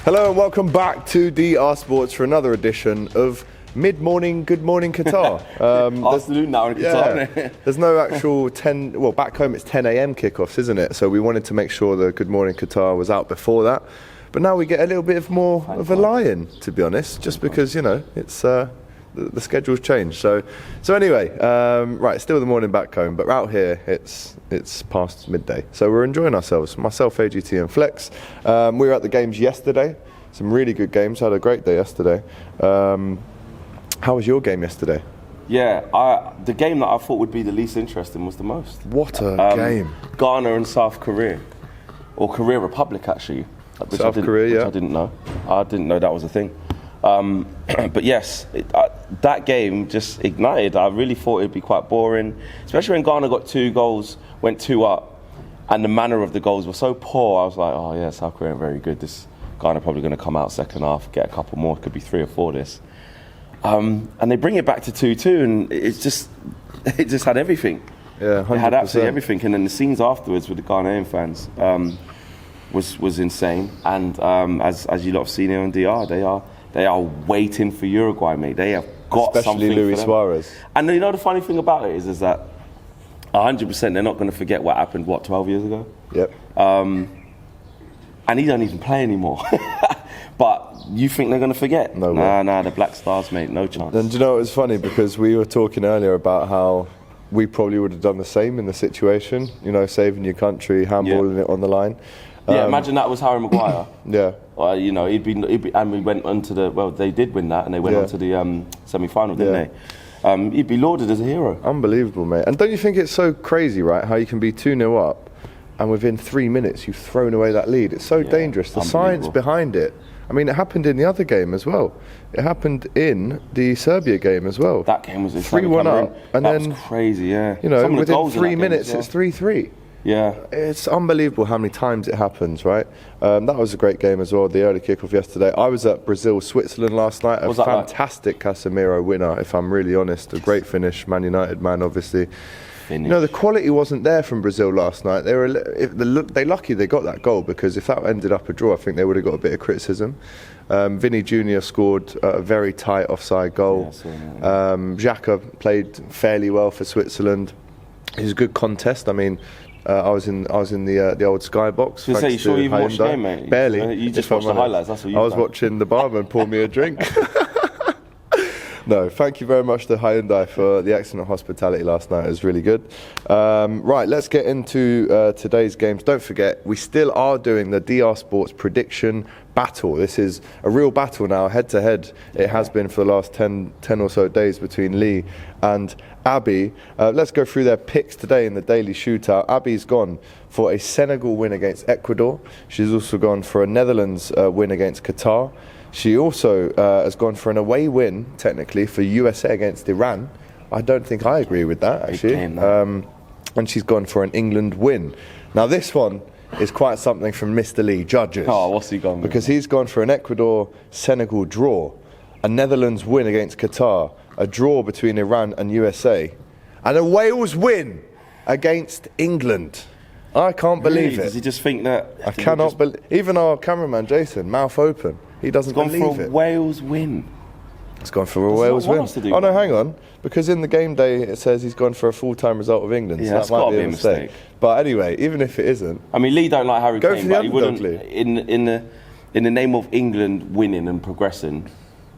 Hello and welcome back to DR Sports for another edition of Mid-Morning, Good Morning Qatar. Afternoon now in Qatar, isn't it? There's no actual back home it's 10 a.m. kickoffs, isn't it? So we wanted to make sure that Good Morning Qatar was out before that. But now we get a little bit of more of a lie-in, to be honest, just because, you know, it's the schedule's changed. So anyway, right, still the morning back home, but out here it's past midday. So we're enjoying ourselves. Myself, AGT and Flex. We were at the games yesterday. Some really good games. Had a great day yesterday. How was your game yesterday? Yeah, the game that I thought would be the least interesting was the most. What a game. Ghana and South Korea. Or Korea Republic, actually. South Korea, which yeah. I didn't know. I didn't know that was a thing. But yes, that game just ignited. I really thought it'd be quite boring, especially when Ghana got 2 goals, went 2 up, and the manner of the goals were so poor. I was like, oh yeah, South Korea are very good. This Ghana probably going to come out second half, get a couple more, could be 3 or 4 this. And they bring it back to 2-2, and it just had everything. Yeah, 100%. It had absolutely everything. And then the scenes afterwards with the Ghanaian fans was insane. And as you lot have seen here in DR, they are waiting for Uruguay, mate. They have got especially something Luis Suarez. And you know the funny thing about it is that 100% they're not going to forget what happened 12 years ago. Yep. And he don't even play anymore. But you think they're going to forget? No Nah, way. the Black Stars, mate, no chance. And do you know it was funny because we were talking earlier about how we probably would have done the same in the situation. You know, saving your country, handballing it on the line. Yeah, imagine that was Harry Maguire. Yeah. You know, he'd be, and we went on to they did win that, and they went on to the semi-final, didn't they? He'd be lauded as a hero. Unbelievable, mate. And don't you think it's so crazy, right, how you can be 2-0 up and within 3 minutes you've thrown away that lead? It's so dangerous. The science behind it. I mean, it happened in the other game as well. It happened in the Serbia game as well. That game was 3-1 up, and that then was crazy, yeah. You know, within 3 minutes, it's 3-3. Yeah, it's unbelievable how many times it happens, right? That was a great game as well. The early kickoff yesterday. I was at Brazil-Switzerland last night. A fantastic Casemiro winner, if I'm really honest. A great finish, Man United man, obviously. You know, the quality wasn't there from Brazil last night. They lucky they got that goal, because if that ended up a draw, I think they would have got a bit of criticism. Vinny Jr. scored a very tight offside goal. Xhaka played fairly well for Switzerland. It was a good contest. I mean, I was in the old skybox. You sure you even watched the game, mate? Barely. You just watched the highlights. That's what you. I was watching the barman pour me a drink. No, thank you very much to Hyundai for the excellent hospitality last night. It was really good. Right, let's get into today's games. Don't forget, we still are doing the DR Sports prediction battle. This is a real battle now, head to head. It has been for the last 10 or so days between Lee and Abby. Let's go through their picks today in the daily shootout. Abby's gone for a Senegal win against Ecuador. She's also gone for a Netherlands win against Qatar. She also has gone for an away win, technically, for USA against Iran. I don't think I agree with that, actually. And she's gone for an England win. Now, this one is quite something from Mr. Lee, judges. Oh, what's he gone with? Because he's gone for an Ecuador-Senegal draw, a Netherlands win against Qatar, a draw between Iran and USA, and a Wales win against England. I can't believe it. Does he just think that? I cannot believe. Even our cameraman Jason, mouth open, he doesn't believe it. He's gone for a Wales win. He's gone for a Wales win. Oh no, hang on, because in the game day it says he's gone for a full-time result of England. Yeah, so that's that might got be to be a a mistake. But anyway, even if it isn't, I mean, Lee don't like Harry go Kane, for the but he underdog, wouldn't. Lee. In the name of England winning and progressing,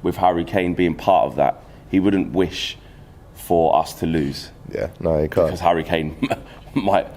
with Harry Kane being part of that, he wouldn't wish for us to lose. Yeah, no, he can't. Because Harry Kane might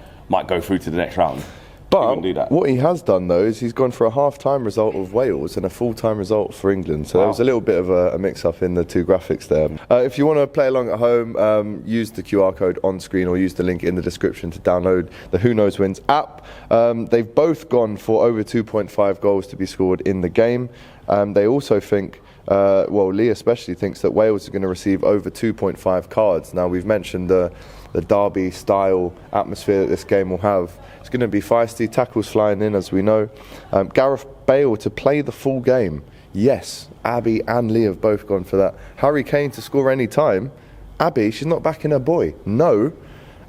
go through to the next round. But what he has done, though, is he's gone for a half-time result of Wales and a full-time result for England. So there was a little bit of a mix-up in the two graphics there. If you want to play along at home, use the QR code on screen or use the link in the description to download the Who Knows Wins app. They've both gone for over 2.5 goals to be scored in the game. They also think, Lee especially thinks that Wales is going to receive over 2.5 cards. Now, we've mentioned the derby-style atmosphere that this game will have. It's going to be feisty, tackles flying in, as we know. Gareth Bale to play the full game. Yes, Abby and Lee have both gone for that. Harry Kane to score any time. Abby, she's not backing her boy. No.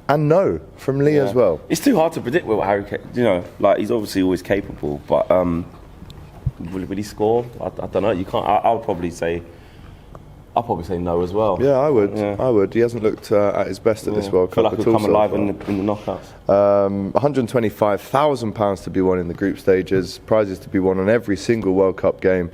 And no from Lee as well. It's too hard to predict with Harry Kane. You know, like, he's obviously always capable, but Will he score? I don't know. You can't. I'll probably say no as well. Yeah, I would. Yeah. I would. He hasn't looked at his best at this World Cup. I feel like he'll come alive in the knockouts. £125,000 to be won in the group stages. Prizes to be won on every single World Cup game.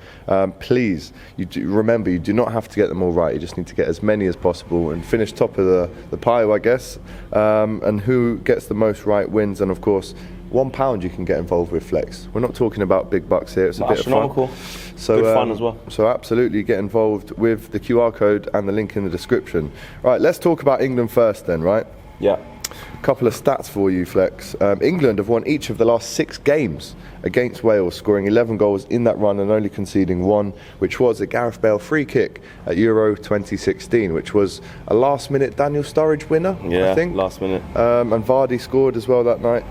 Please, remember, you do not have to get them all right. You just need to get as many as possible and finish top of the pile, I guess. And who gets the most right wins. And of course, £1 you can get involved with Flex. We're not talking about big bucks here. It's a bit astronomical. of fun. So, good fun as well. So absolutely get involved with the QR code and the link in the description. Right, let's talk about England first then, right? Yeah. A couple of stats for you, Flex. England have won each of the last 6 games against Wales, scoring 11 goals in that run and only conceding 1, which was a Gareth Bale free kick at Euro 2016, which was a last-minute Daniel Sturridge winner, I think. Last minute. And Vardy scored as well that night.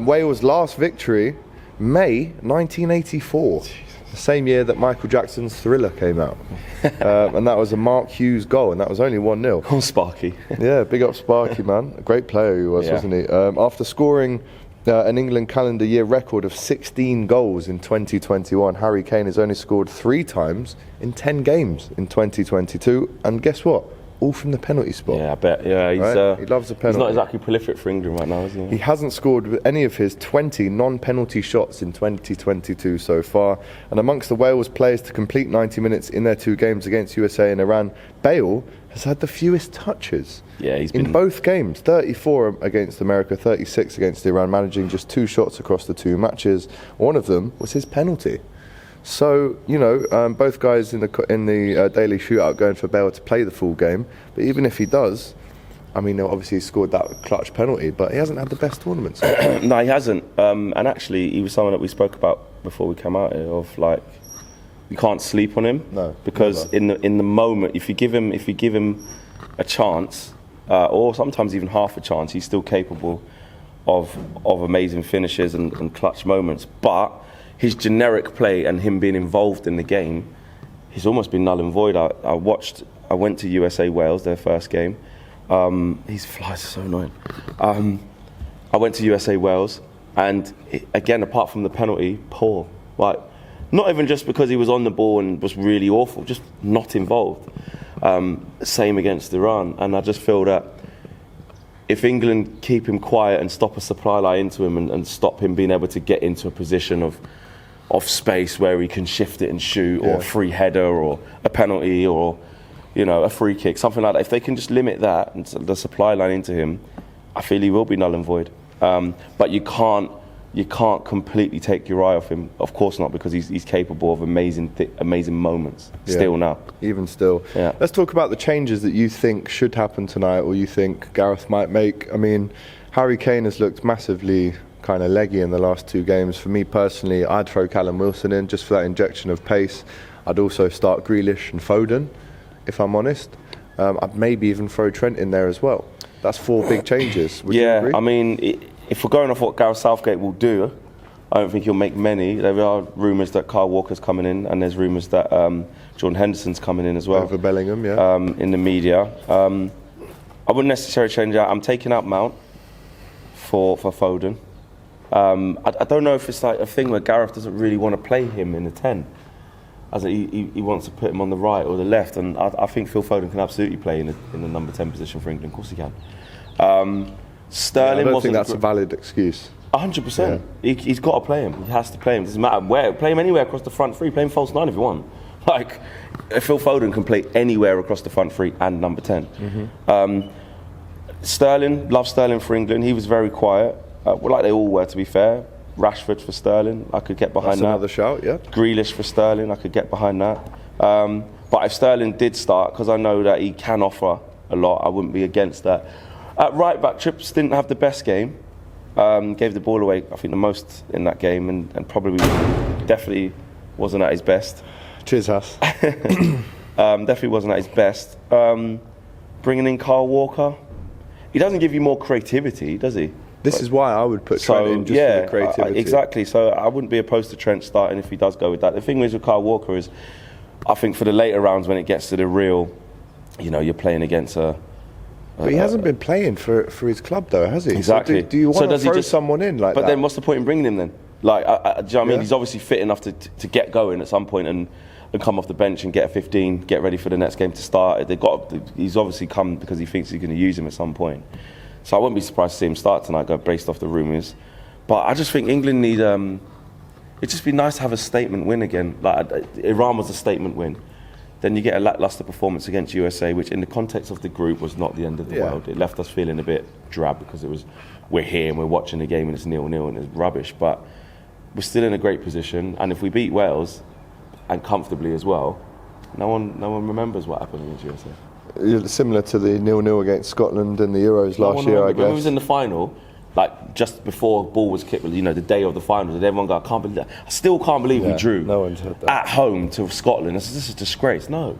Wales' last victory, May 1984. The same year that Michael Jackson's Thriller came out. And that was a Mark Hughes goal, and that was only 1-0. Oh, Sparky. Yeah, big up Sparky, man. A great player he was, wasn't he? After scoring an England calendar year record of 16 goals in 2021, Harry Kane has only scored 3 times in 10 games in 2022. And guess what? All from the penalty spot. Yeah, I bet. Yeah, he loves a penalty. He's not exactly prolific for England right now, is he? He hasn't scored any of his 20 non-penalty shots in 2022 so far. And amongst the Wales players to complete 90 minutes in their 2 games against USA and Iran, Bale has had the fewest touches. Yeah, in both games. 34 against America, 36 against Iran, managing just 2 shots across the 2 matches. One of them was his penalty. So, both guys in the daily shootout going for Bale to play the full game. But even if he does, I mean, obviously he scored that clutch penalty, but he hasn't had the best tournaments. No, he hasn't. And actually, he was someone that we spoke about before we came out here, of like, you can't sleep on him. No. Because never. in the moment, if you give him a chance, or sometimes even half a chance, he's still capable of amazing finishes and clutch moments. But his generic play and him being involved in the game, he's almost been null and void. I went to USA Wales, their first game. His flies are so annoying. I went to USA Wales, and again, apart from the penalty, poor. Like, not even just because he was on the ball and was really awful, just not involved. Same against Iran, and I just feel that if England keep him quiet and stop a supply line into him and stop him being able to get into a position of space where he can shift it and shoot, or a free header, or a penalty, or a free kick, something like that. If they can just limit that and the supply line into him, I feel he will be null and void. But you can't completely take your eye off him. Of course not, because he's capable of amazing moments still now. Even still. Yeah. Let's talk about the changes that you think should happen tonight, or you think Gareth might make. I mean, Harry Kane has looked massively kind of leggy in the last 2 games. For me personally, I'd throw Callum Wilson in just for that injection of pace. I'd also start Grealish and Foden, if I'm honest. I'd maybe even throw Trent in there as well. That's 4 big changes. Would you agree? I mean, if we're going off what Gareth Southgate will do, I don't think he'll make many. There are rumours that Kyle Walker's coming in, and there's rumours that Jordan Henderson's coming in as well. Over Bellingham, in the media. I wouldn't necessarily change that. I'm taking out Mount for Foden. I don't know if it's like a thing where Gareth doesn't really want to play him in the 10. As he wants to put him on the right or the left, and I think Phil Foden can absolutely play in the number 10 position for England. Of course he can. Sterling, I don't think that's a valid excuse. 100%. Yeah. He's got to play him. He has to play him. It doesn't matter where. Play him anywhere across the front 3. Play him false 9 if you want. Like, Phil Foden can play anywhere across the front 3 and number 10. Mm-hmm. Sterling, love Sterling for England. He was very quiet. Like they all were, to be fair. Rashford for Sterling, I could get behind that. That's another shout, yeah. Grealish for Sterling, I could get behind that. But if Sterling did start, because I know that he can offer a lot, I wouldn't be against that. At right back, Trips didn't have the best game. Gave the ball away, I think, the most in that game, and probably definitely wasn't at his best. Cheers, Haas. Definitely wasn't at his best. Bringing in Kyle Walker, he doesn't give you more creativity, does he? This is why I would put Trent in, just for the creativity. Exactly. So I wouldn't be opposed to Trent starting if he does go with that. The thing is with Kyle Walker is, I think for the later rounds when it gets to the real, you're playing against a. But he hasn't been playing for his club though, has he? Exactly. So do you want to throw someone in like that? But then what's the point in bringing him then? Like, do you know what I mean? Yeah. He's obviously fit enough to get going at some point and come off the bench and get a 15, get ready for the next game to start. He's obviously come because he thinks he's going to use him at some point. So I wouldn't be surprised to see him start tonight, based off the rumours. But I just think England need... it'd just be nice to have a statement win again. Like, Iran was a statement win. Then you get a lacklustre performance against USA, which in the context of the group was not the end of the world. It left us feeling a bit drab because it was, we're here and we're watching the game and it's 0-0 and it's rubbish. But we're still in a great position. And if we beat Wales, and comfortably as well, no one remembers what happened against USA. Similar to the 0-0 against Scotland in the Euros last year, I guess. When it was in the final, like just before ball was kicked, you know, the day of the final, did everyone go, I still can't believe we drew no one's heard that. At home to Scotland. This is a disgrace. No.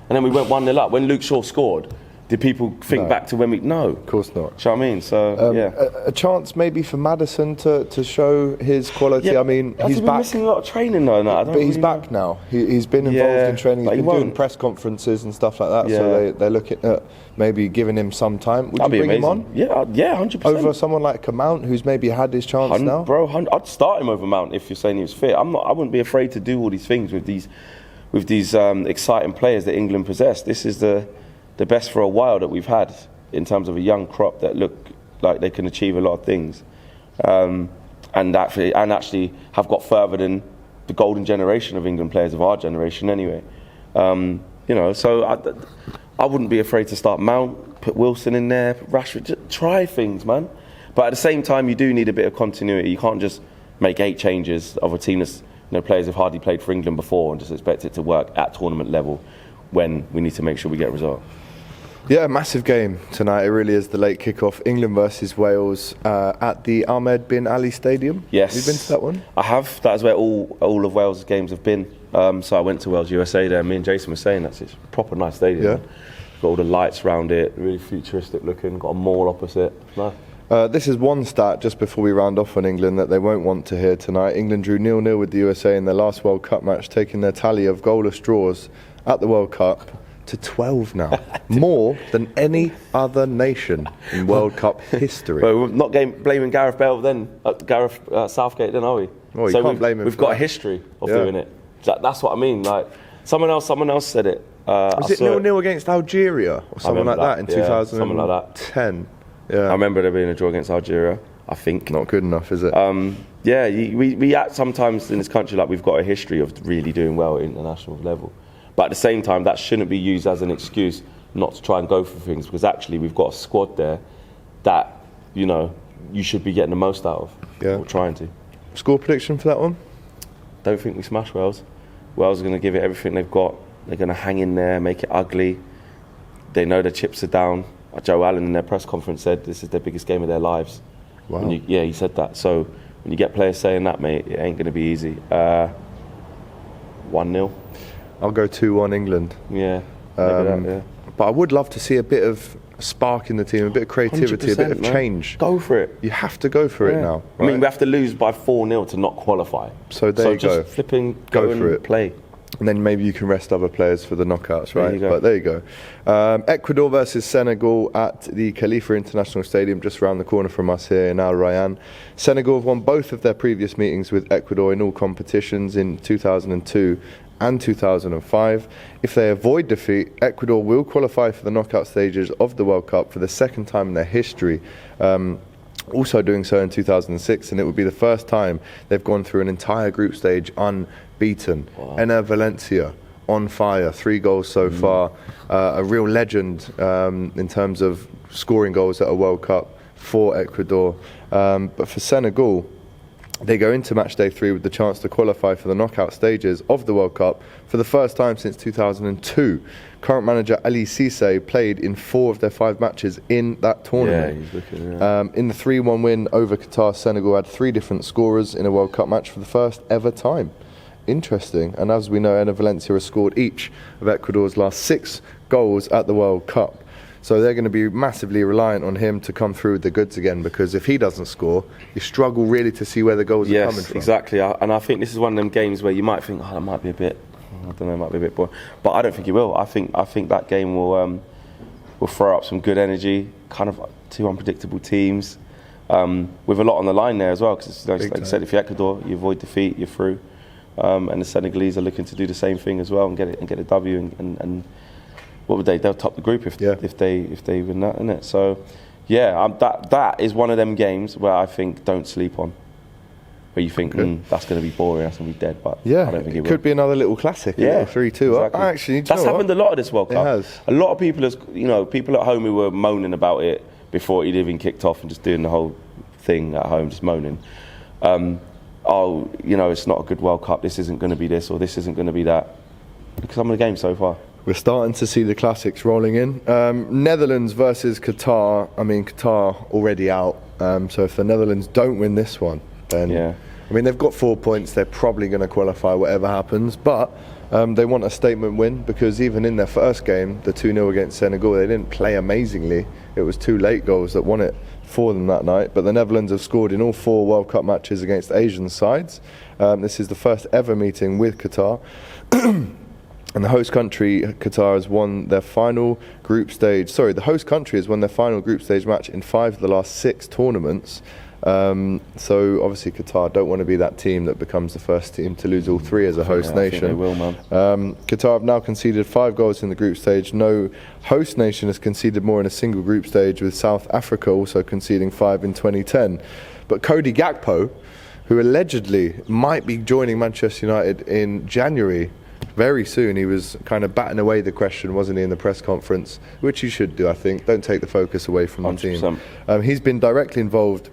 And then we went 1-0 up. When Luke Shaw scored, did people think back to when we... No. Of course not. Do you know what I mean? So, a chance maybe for Maddison to show his quality. Yeah, I mean, he's been back. missing a lot of training though. But he's back now. He's been involved in training. He's been doing press conferences and stuff like that. Yeah. So they're looking at maybe giving him some time. Would you bring him on? Yeah, 100%. Over someone like Mount, who's maybe had his chance now? Bro, I'd start him over Mount if you're saying he was fit. I wouldn't be afraid to do all these things with these exciting players that England possess. This is the best for a while that we've had in terms of a young crop that look like they can achieve a lot of things, and actually have got further than the golden generation of England players of our generation anyway. So I wouldn't be afraid to start Mount, put Wilson in there, put Rashford, just try things, man. But at the same time, you do need a bit of continuity. You can't just make 8 changes of a team that's, players have hardly played for England before and just expect it to work at tournament level when we need to make sure we get a result. Yeah, massive game tonight. It really is the late kickoff. England versus Wales at the Ahmed bin Ali Stadium. Yes. Have you been to that one? I have. That is where all of Wales' games have been. So I went to Wales USA there. Me and Jason were saying it's a proper nice stadium. Yeah. Got all the lights around it, really futuristic looking. Got a mall opposite. Nice. This is one stat just before we round off on England that they won't want to hear tonight. England drew 0-0 with the USA in their last World Cup match, taking their tally of goalless draws at the World Cup to 12 now. More than any other nation in World Cup history. But we're not blaming Gareth Bale then, Gareth Southgate then, are we? Well, you can't blame him. We've got a history of doing it. That's what I mean. Like someone else said it. Was it 0-0 against Algeria or something like that in 2010? Something like that. Yeah. I remember there being a draw against Algeria, I think. Not good enough, is it? We act sometimes in this country like we've got a history of really doing well at international level. But at the same time, that shouldn't be used as an excuse not to try and go for things, because actually we've got a squad there that, you should be getting the most out of. Yeah. Or trying to. Score prediction for that one? Don't think we smash Wales. Wales are going to give it everything they've got. They're going to hang in there, make it ugly. They know their chips are down. Joe Allen in their press conference said this is their biggest game of their lives. Wow. He said that. So when you get players saying that, mate, it ain't going to be easy. 1-0. I'll go 2-1 England. Yeah. But I would love to see a bit of spark in the team, a bit of creativity, a bit of change. Go for it. You have to go for it now. Right? I mean, we have to lose by 4-0 to not qualify. So there you go. Just flipping, go for it. Play. And then maybe you can rest other players for the knockouts, right? There you go. But there you go. Ecuador versus Senegal at the Khalifa International Stadium, just around the corner from us here in Al Rayyan. Senegal have won both of their previous meetings with Ecuador in all competitions in 2002 and 2005. If they avoid defeat, Ecuador will qualify for the knockout stages of the World Cup for the second time in their history. Also doing so in 2006, and it would be the first time they've gone through an entire group stage unbeaten. Wow. Ener Valencia on fire, 3 goals so far, a real legend in terms of scoring goals at a World Cup for Ecuador. But for Senegal, they go into match day 3 with the chance to qualify for the knockout stages of the World Cup for the first time since 2002. Current manager Ali Cisse played in 4 of their 5 matches in that tournament. Yeah, he's looking, in the 3-1 win over Qatar, Senegal had 3 different scorers in a World Cup match for the first ever time. Interesting. And as we know, Ener Valencia has scored each of Ecuador's last 6 goals at the World Cup. So they're going to be massively reliant on him to come through with the goods again, because if he doesn't score, you struggle really to see where the goals are coming from. Yes, exactly. And I think this is one of them games where you might think, that might be a bit, I don't know, it might be a bit boring. But I don't think it will. I think that game will throw up some good energy, kind of 2 unpredictable teams. with a lot on the line there as well. Because like I time. said, if you're Ecuador, you avoid defeat, you're through. And the Senegalese are looking to do the same thing as well and get a W. And what would they? They'll top the group if they win that, isn't it? So, yeah, that is one of them games where I think don't sleep on. Where you think that's going to be boring, that's going to be dead, but I don't think it will. Could be another little classic. Yeah, 3-2. exactly. Actually, that's happened a lot of this World Cup. It has. A lot of people, people at home who were moaning about it before it even kicked off and just doing the whole thing at home, just moaning. It's not a good World Cup. This isn't going to be this, or this isn't going to be that. Look at some of the games so far. We're starting to see the classics rolling in. Netherlands versus Qatar. I mean, Qatar already out. So if the Netherlands don't win this one, then I mean, they've got 4 points. They're probably going to qualify whatever happens. But they want a statement win, because even in their first game, the 2-0 against Senegal, they didn't play amazingly. It was 2 late goals that won it for them that night. But the Netherlands have scored in all 4 World Cup matches against Asian sides. This is the first ever meeting with Qatar. And the host country, Qatar, has won their final group stage. Sorry, the host country has won their final group stage match in 5 of the last 6 tournaments. So obviously Qatar don't want to be that team that becomes the first team to lose all 3 as a host nation. I think they will, man. Qatar have now conceded 5 goals in the group stage. No host nation has conceded more in a single group stage, with South Africa also conceding 5 in 2010. But Cody Gakpo, who allegedly might be joining Manchester United in January, very soon, he was kind of batting away the question, wasn't he, in the press conference, which he should do, I think. Don't take the focus away from the 100%. team. He's been directly involved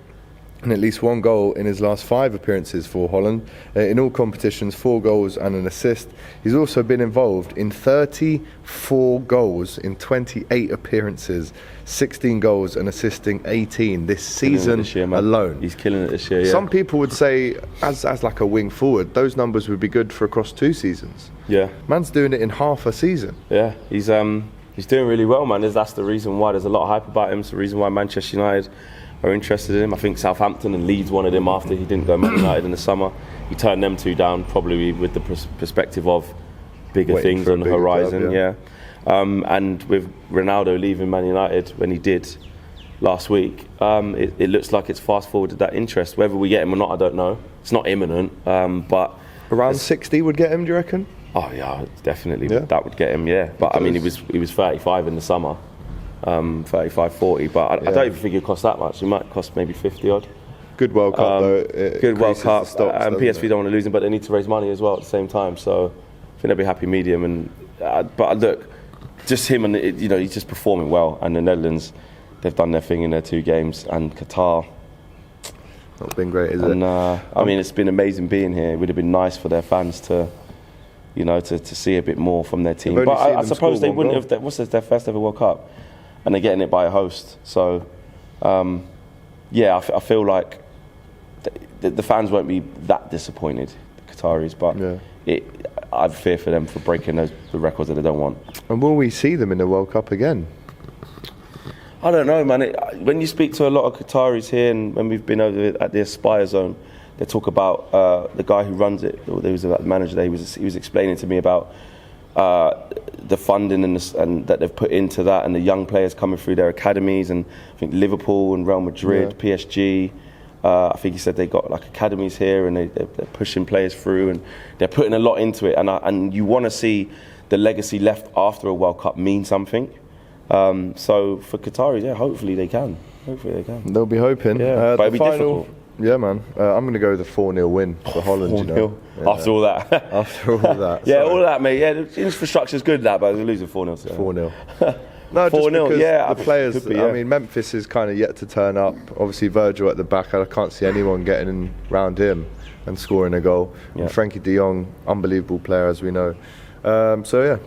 in at least 1 goal in his last 5 appearances for Holland. In all competitions, 4 goals and an assist. He's also been involved in 34 goals in 28 appearances, 16 goals and assisting 18 this season this year, alone. He's killing it this year, yeah. Some people would say, as like a wing forward, those numbers would be good for across 2 seasons. Yeah. Man's doing it in half a season. Yeah, he's doing really well, man. That's the reason why there's a lot of hype about him. It's the reason why Manchester United are interested in him. I think Southampton and Leeds wanted him after he didn't go Man United in the summer. He turned them 2 down, probably with the perspective of bigger things on the horizon. Club, and with Ronaldo leaving Man United when he did last week, it looks like it's fast forwarded that interest. Whether we get him or not, I don't know. It's not imminent, but around 60 would get him, do you reckon? Oh yeah, definitely. Yeah. That would get him. Yeah, but I mean, he was 35 in the summer. 35, 40, but I don't even think it cost that much. It might cost maybe 50 odd. Good World Cup though. Good World Cup. And PSV don't want to lose him, but they need to raise money as well at the same time. So I think they'll be happy medium. And but look, just him and he's just performing well. And the Netherlands, they've done their thing in their 2 games. And Qatar, not been great, is it? I mean, it's been amazing being here. It would have been nice for their fans to see a bit more from their team. But I suppose they wouldn't have. What's their first ever World Cup? And they're getting it by a host. So, I feel like the fans won't be that disappointed, the Qataris, but I fear for them for breaking the records that they don't want. And will we see them in the World Cup again? I don't know, man. When you speak to a lot of Qataris here, and when we've been over at the Aspire Zone, they talk about the guy who runs it, or there was a manager there, he was explaining to me about the funding and that they've put into that, and the young players coming through their academies, and I think Liverpool and Real Madrid, PSG, I think he said they got like academies here, and they're pushing players through, and they're putting a lot into it, and you want to see the legacy left after a World Cup mean something. So for Qataris, hopefully they can. They'll be hoping. Yeah, but it'll be difficult. Yeah, man. I'm going to go with a 4-0 win for Holland. 4-0. Yeah. After all that. After all that. Yeah, all of that, mate. Yeah, the infrastructure's good, but we're losing 4-0. So. 4-0. No, 4-0. Yeah, the players. I mean, Memphis is kind of yet to turn up. Obviously, Virgil at the back. I can't see anyone getting in round him and scoring a goal. Yeah. And Frankie De Jong, unbelievable player, as we know.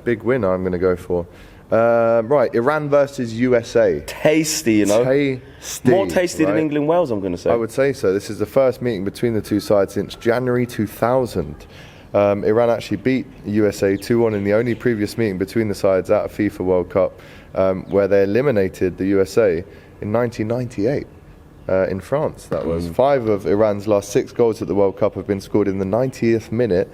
Big win. I'm going to go for. Right, Iran versus USA. Tasty, Tasty. More tasty than England-Wales, I'm going to say. I would say so. This is the first meeting between the 2 sides since January 2000. Iran actually beat USA 2-1 in the only previous meeting between the sides at a FIFA World Cup, where they eliminated the USA in 1998 in France. That was 5 of Iran's last 6 goals at the World Cup have been scored in the 90th minute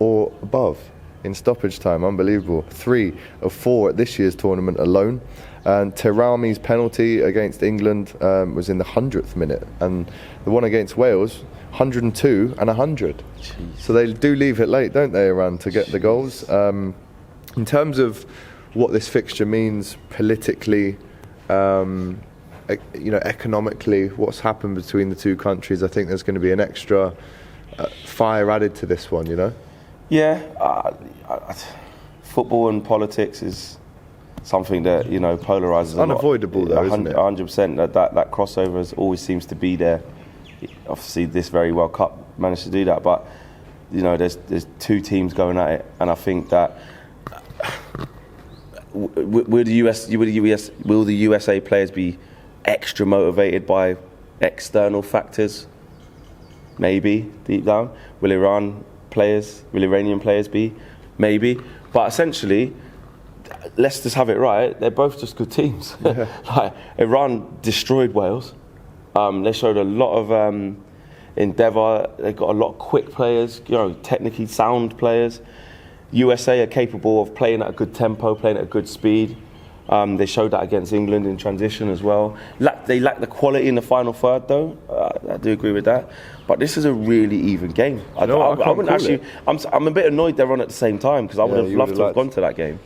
or above. in stoppage time. Unbelievable. 3 of 4 at this year's tournament alone. And Terami's penalty against England was in the 100th minute, and the one against Wales, 102 and 100. Jeez. So they do leave it late, don't they, Iran, to get the goals. In terms of what this fixture means politically, economically, what's happened between the two countries, I think there's going to be an extra fire added to this one, Yeah, football and politics is something that polarizes. Unavoidable, though, isn't it? 100%. That crossover always seems to be there. Obviously, this very World Cup managed to do that, but there's two teams going at it, and I think that will the USA players be extra motivated by external factors? Maybe deep down. Will Iranian players be? Maybe, but essentially, let's just have it right. They're both just good teams. Yeah. Like, Iran destroyed Wales. They showed a lot of endeavour. They've got a lot of quick players, technically sound players. USA are capable of playing at a good tempo, playing at a good speed. They showed that against England in transition as well. They lack the quality in the final third, though. I do agree with that. But this is a really even game. I'm a bit annoyed they're on at the same time, because I would have loved to have gone to that game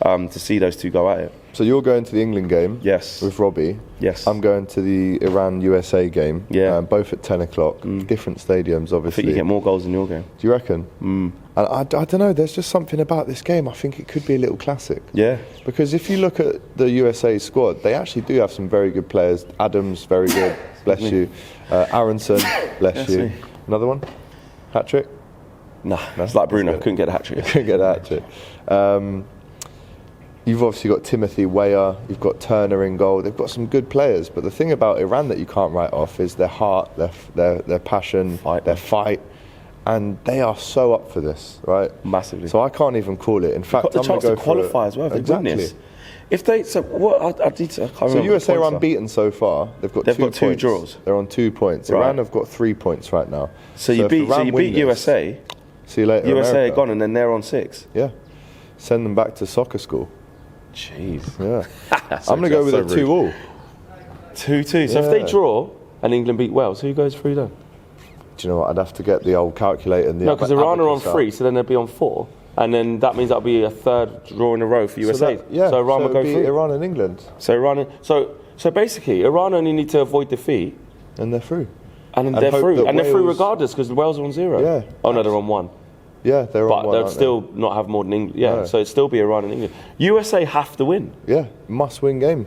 to see those two go at it. So you're going to the England game? Yes. With Robbie? Yes. I'm going to the Iran-USA game. Yeah. Both at 10 o'clock. Different stadiums, obviously. I think you get more goals in your game. Do you reckon? And I don't know, there's just something about this game. I think it could be a little classic. Yeah. Because if you look at the USA squad, they actually do have some very good players. Adams, very good, bless you. Aronson, bless you. Another one? Hat-trick? Nah, it's like Bruno, couldn't get a hat-trick. Couldn't get a hat-trick. You've obviously got Timothy Weah, you've got Turner in goal. They've got some good players, but the thing about Iran that you can't write off is their heart, their passion, their fight, and they are so up for this, right? Massively. So I can't even call it. In fact, got the chance to qualify as well. Exactly. If they, so what? I can't remember. So USA are unbeaten so far. They've got two draws. They're on 2 points. Right. Iran have got 3 points right now. So you beat USA. See you later. USA America. are gone, and then they're on 6. Yeah. Send them back to soccer school. Jeez. Yeah. I'm going to go with a 2-2. 2-2. So if they draw and England beat Wales, who goes through then? Do you know what? I'd have to get the old calculator. And the because Iran are on 3, so then they'd be on 4. And then that means that'll be a third draw in a row for USA. So Iran will go through. Iran and England. So basically, Iran only need to avoid defeat. And they're through. And they're through. And they're through regardless, because Wales are on 0. Yeah. Oh no, they're on 1. Yeah, they're on 1. But they'll still not have more than England. Yeah, so it'd still be Iran and England. USA have to win. Yeah, must-win game.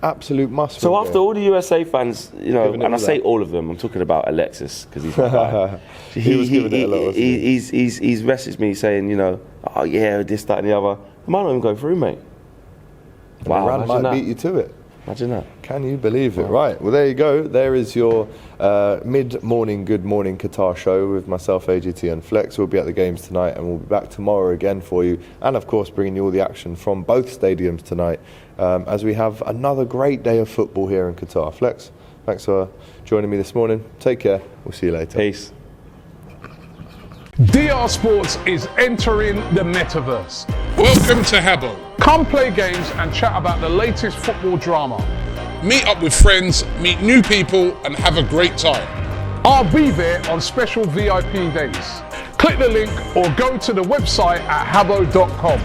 Absolute must-win So after game. all the USA fans, and I say all of them, I'm talking about Alexis, because he's my guy. he was giving it a lot, wasn't he? He's messaged me saying, oh yeah, this, that, and the other. I might not even go through, mate. Wow, Iran might beat you to it. Imagine that. Can you believe it? Right, well there you go. There is your mid-morning, good morning Qatar show with myself, AGT and Flex. We'll be at the games tonight, and we'll be back tomorrow again for you. And of course, bringing you all the action from both stadiums tonight as we have another great day of football here in Qatar. Flex, thanks for joining me this morning. Take care. We'll see you later. Peace. DR Sports is entering the metaverse. Welcome to Habbo. Come play games and chat about the latest football drama. Meet up with friends, meet new people, and have a great time. I'll be there on special VIP days. Click the link or go to the website at habbo.com.